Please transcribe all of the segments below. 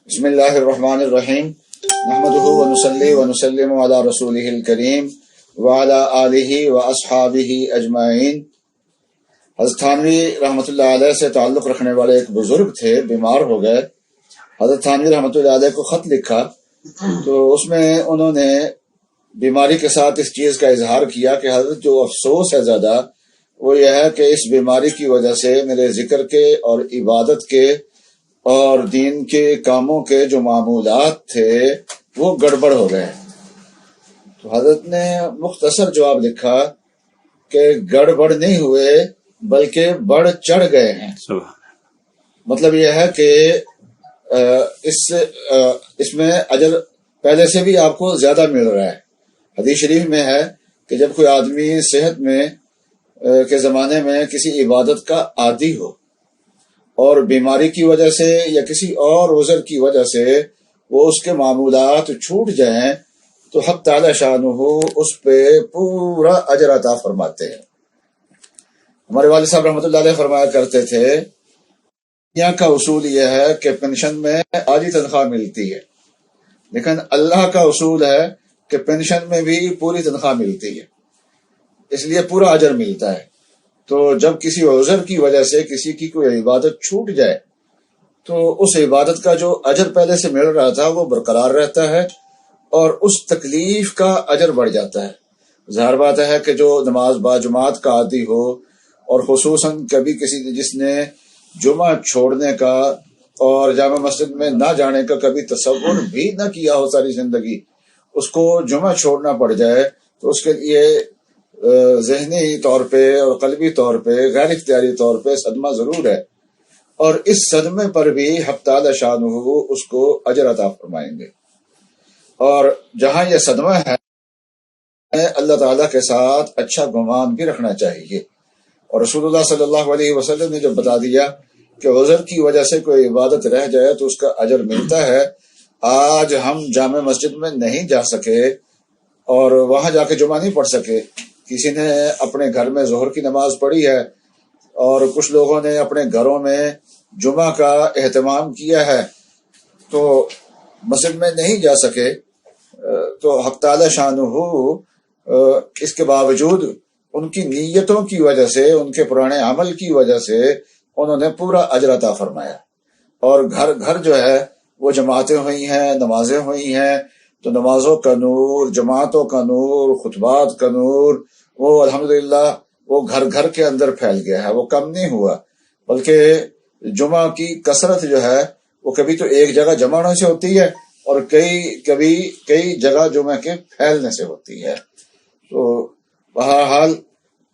بسم اللہ الرحمن الرحیم نحمدہ ونصلی ونسلم علی رسولہ الکریم وعلی آلہ واصحابہ اجمعین۔ حضرت تھانوی رحمۃ اللہ علیہ سے تعلق رکھنے والے ایک بزرگ تھے، بیمار ہو گئے۔ حضرت تھانوی رحمۃ اللہ علیہ کو خط لکھا تو اس میں انہوں نے بیماری کے ساتھ اس چیز کا اظہار کیا کہ حضرت جو افسوس ہے زیادہ وہ یہ ہے کہ اس بیماری کی وجہ سے میرے ذکر کے اور عبادت کے اور دین کے کاموں کے جو معمولات تھے وہ گڑبڑ ہو گئے۔ تو حضرت نے مختصر جواب لکھا کہ گڑبڑ نہیں ہوئے بلکہ بڑھ چڑھ گئے ہیں۔ مطلب یہ ہے کہ اس میں اجر پہلے سے بھی آپ کو زیادہ مل رہا ہے۔ حدیث شریف میں ہے کہ جب کوئی آدمی صحت میں کے زمانے میں کسی عبادت کا عادی ہو اور بیماری کی وجہ سے یا کسی اور عذر کی وجہ سے وہ اس کے معمولات چھوٹ جائیں تو حق تعالی شانہ اس پہ پورا اجر عطا فرماتے ہیں۔ ہمارے والد صاحب رحمۃ اللہ علیہ فرمایا کرتے تھے دنیا کا اصول یہ ہے کہ پینشن میں آدھی تنخواہ ملتی ہے، لیکن اللہ کا اصول ہے کہ پینشن میں بھی پوری تنخواہ ملتی ہے، اس لیے پورا اجر ملتا ہے۔ تو جب کسی عذر کی وجہ سے کسی کی کوئی عبادت چھوٹ جائے تو اس عبادت کا جو اجر پہلے سے مل رہا تھا وہ برقرار رہتا ہے اور اس تکلیف کا اجر بڑھ جاتا ہے۔ ظاہر بات ہے کہ جو نماز با جماعت کا عادی ہو اور خصوصاً کبھی کسی جس نے جمعہ چھوڑنے کا اور جامع مسجد میں نہ جانے کا کبھی تصور بھی نہ کیا ہو ساری زندگی، اس کو جمعہ چھوڑنا پڑ جائے تو اس کے لیے ذہنی طور پہ اور قلبی طور پہ غیر اختیاری طور پہ صدمہ ضرور ہے، اور اس صدمے پر بھی حق تعالی شانہ اس کو اجر عطا فرمائیں گے۔ اور جہاں یہ صدمہ ہے اللہ تعالیٰ کے ساتھ اچھا گمان بھی رکھنا چاہیے، اور رسول اللہ صلی اللہ علیہ وسلم نے جب بتا دیا کہ عذر کی وجہ سے کوئی عبادت رہ جائے تو اس کا اجر ملتا ہے۔ آج ہم جامع مسجد میں نہیں جا سکے اور وہاں جا کے جمعہ نہیں پڑھ سکے، کسی نے اپنے گھر میں ظہر کی نماز پڑھی ہے اور کچھ لوگوں نے اپنے گھروں میں جمعہ کا اہتمام کیا ہے تو مسجد میں نہیں جا سکے، تو حق تعالی شانہ اس کے باوجود ان کی نیتوں کی وجہ سے، ان کے پرانے عمل کی وجہ سے انہوں نے پورا اجر عطا فرمایا، اور گھر گھر جو ہے وہ جماعتیں ہوئی ہیں، نمازیں ہوئی ہیں، تو نمازوں کا نور، جماعتوں کا نور، خطبات کا نور وہ الحمدللہ وہ گھر گھر کے اندر پھیل گیا ہے، وہ کم نہیں ہوا، بلکہ جمعہ کی کثرت جو ہے وہ کبھی تو ایک جگہ جمع ہونے سے ہوتی ہے اور کئی جگہ جمعہ کے پھیلنے سے ہوتی ہے۔ تو بہرحال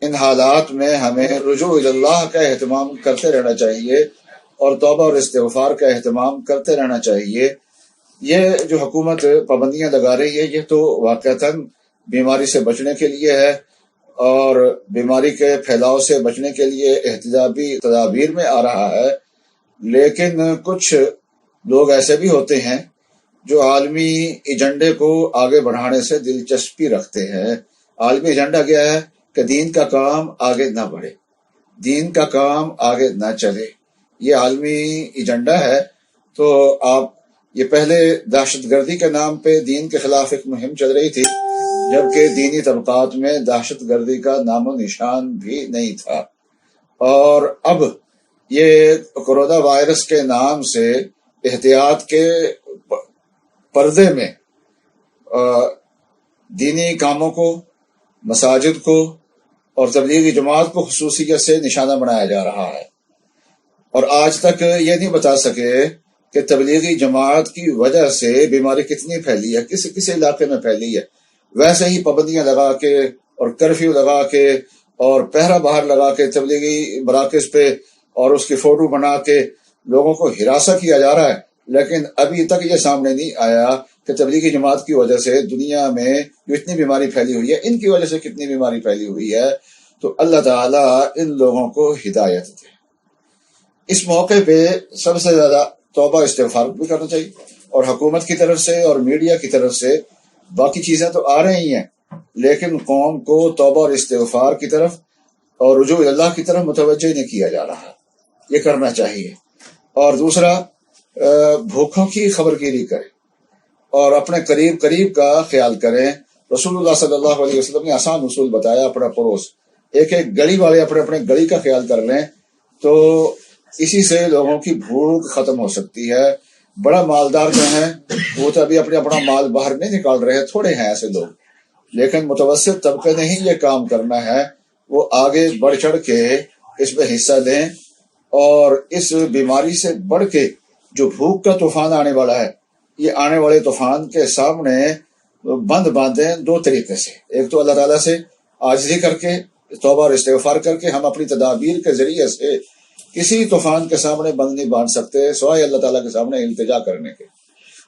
ان حالات میں ہمیں رجوع اللہ کا اہتمام کرتے رہنا چاہیے اور توبہ اور استغفار کا اہتمام کرتے رہنا چاہیے۔ یہ جو حکومت پابندیاں لگا رہی ہے یہ تو واقعتاً بیماری سے بچنے کے لیے ہے اور بیماری کے پھیلاؤ سے بچنے کے لیے احتجاجی تدابیر میں آ رہا ہے، لیکن کچھ لوگ ایسے بھی ہوتے ہیں جو عالمی ایجنڈے کو آگے بڑھانے سے دلچسپی رکھتے ہیں۔ عالمی ایجنڈا کیا ہے کہ دین کا کام آگے نہ بڑھے، دین کا کام آگے نہ چلے، یہ عالمی ایجنڈا ہے۔ تو آپ یہ پہلے دہشت گردی کے نام پہ دین کے خلاف ایک مہم چل رہی تھی، جبکہ دینی طبقات میں دہشت گردی کا نام و نشان بھی نہیں تھا، اور اب یہ کورونا وائرس کے نام سے احتیاط کے پردے میں دینی کاموں کو، مساجد کو اور تبلیغی جماعت کو خصوصیت سے نشانہ بنایا جا رہا ہے، اور آج تک یہ نہیں بتا سکے کہ تبلیغی جماعت کی وجہ سے بیماری کتنی پھیلی ہے، کس علاقے میں پھیلی ہے۔ ویسے ہی پابندیاں لگا کے اور کرفیو لگا کے اور پہرا باہر لگا کے تبلیغی مراکز پہ اور اس کی فوٹو بنا کے لوگوں کو ہراساں کیا جا رہا ہے، لیکن ابھی تک یہ سامنے نہیں آیا کہ تبلیغی جماعت کی وجہ سے دنیا میں جو اتنی بیماری پھیلی ہوئی ہے، ان کی وجہ سے کتنی بیماری پھیلی ہوئی ہے۔ تو اللہ تعالیٰ ان لوگوں کو ہدایت دے۔ اس موقع پہ سب سے زیادہ توبہ استغفار بھی کرنا چاہیے، اور حکومت کی طرف سے اور میڈیا کی طرف سے باقی چیزیں تو آ رہی ہیں، لیکن قوم کو توبہ اور استغفار کی طرف اور رجوع اللہ کی طرف متوجہ نہیں کیا جا رہا، یہ کرنا چاہیے۔ اور دوسرا بھوکوں کی خبرگیری کریں اور اپنے قریب قریب کا خیال کریں۔ رسول اللہ صلی اللہ علیہ وسلم نے آسان اصول بتایا، اپنا پڑوس، ایک ایک گلی والے اپنے اپنے گلی کا خیال کر لیں تو اسی سے لوگوں کی بھوک ختم ہو سکتی ہے۔ بڑا مالدار جو ہیں وہ تو ابھی اپنا مال باہر نہیں نکال رہے، تھوڑے ہیں ایسے لوگ، لیکن متوسط طبقے نے ہی یہ کام کرنا ہے، وہ آگے بڑھ چڑھ کے اس میں حصہ لیں اور اس بیماری سے بڑھ کے جو بھوک کا طوفان آنے والا ہے، یہ آنے والے طوفان کے سامنے بند باندھیں دو طریقے سے۔ ایک تو اللہ تعالیٰ سے عاجزی کر کے، توبہ اور استغفار کر کے ہم اپنی تدابیر کے ذریعے سے کسی طوفان کے سامنے بند نہیں باندھ سکتے سوائے اللہ تعالیٰ کے سامنے التجا کرنے کے،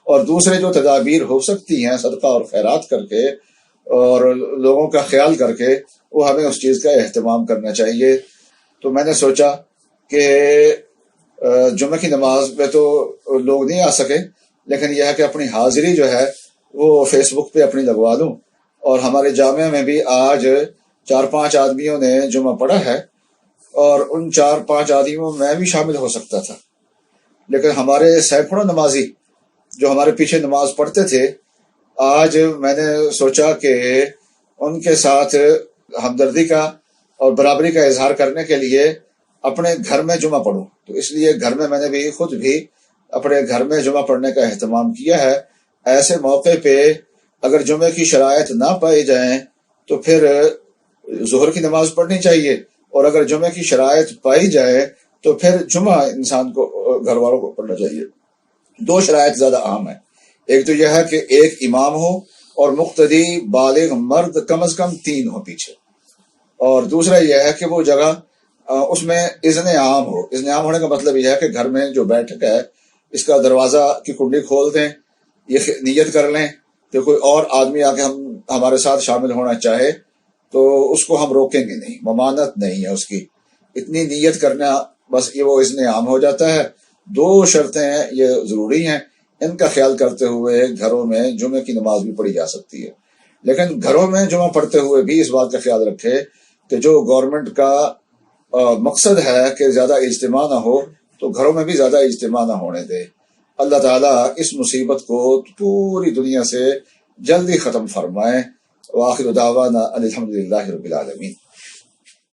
اور دوسرے جو تدابیر ہو سکتی ہیں صدقہ اور خیرات کر کے اور لوگوں کا خیال کر کے، وہ ہمیں اس چیز کا اہتمام کرنا چاہیے۔ تو میں نے سوچا کہ جمعہ کی نماز میں تو لوگ نہیں آ سکے، لیکن یہ ہے کہ اپنی حاضری جو ہے وہ فیس بک پہ اپنی لگوا دوں، اور ہمارے جامعہ میں بھی آج 4-5 آدمیوں نے جمعہ پڑھا ہے اور ان 4-5 آدمیوں میں بھی شامل ہو سکتا تھا، لیکن ہمارے سینکڑوں نمازی جو ہمارے پیچھے نماز پڑھتے تھے، آج میں نے سوچا کہ ان کے ساتھ ہمدردی کا اور برابری کا اظہار کرنے کے لیے اپنے گھر میں جمعہ پڑھوں، تو اس لیے گھر میں نے بھی خود بھی اپنے گھر میں جمعہ پڑھنے کا اہتمام کیا ہے۔ ایسے موقع پہ اگر جمعے کی شرائط نہ پائی جائیں تو پھر ظہر کی نماز پڑھنی چاہیے، اور اگر جمعے کی شرائط پائی جائے تو پھر جمعہ انسان کو گھر والوں کو پڑھنا چاہیے۔ دو شرائط زیادہ اہم ہیں، ایک تو یہ ہے کہ ایک امام ہو اور مقتدی بالغ مرد کم از کم 3 ہو پیچھے، اور دوسرا یہ ہے کہ وہ جگہ اس میں اذن عام ہو۔ اذن عام ہونے کا مطلب یہ ہے کہ گھر میں جو بیٹھک ہے اس کا دروازہ کی کنڈی کھول دیں، یہ نیت کر لیں کہ کوئی اور آدمی آ کے ہمارے ساتھ شامل ہونا چاہے تو اس کو ہم روکیں گے نہیں، ممانعت نہیں ہے اس کی، اتنی نیت کرنا بس، یہ وہ اذن عام ہو جاتا ہے۔ 2 شرطیں ہیں یہ ضروری ہیں، ان کا خیال کرتے ہوئے گھروں میں جمعے کی نماز بھی پڑھی جا سکتی ہے، لیکن گھروں میں جمعہ پڑھتے ہوئے بھی اس بات کا خیال رکھے کہ جو گورنمنٹ کا مقصد ہے کہ زیادہ اجتماع نہ ہو تو گھروں میں بھی زیادہ اجتماع نہ ہونے دے۔ اللہ تعالیٰ اس مصیبت کو پوری دنیا سے جلدی ختم فرمائے۔ وآخر دعوانا الحمدللہ رب العالمین۔